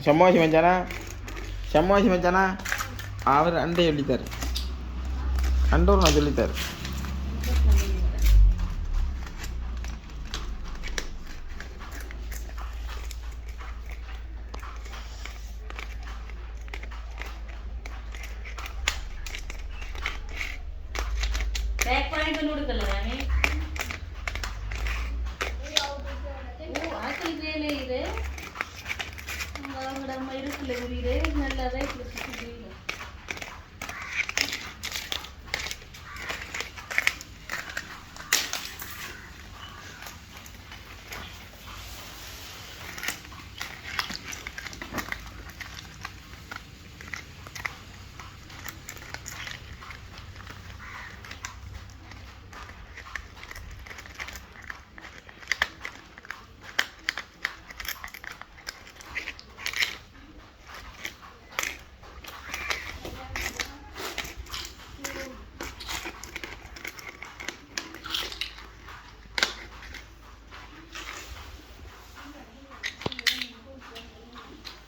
செம்மாசி மச்சானா செம்மாசி மச்சானா அவர் அண்டை சொல்லித்தார் அண்டோர் நான் சொல்லித்தார் பேக் பண்ணிட்டு கொடுக்கல நானே ஆக்கள் வேலை இது அவங்க அம்மா இருக்குல்ல வீடு நல்லாவே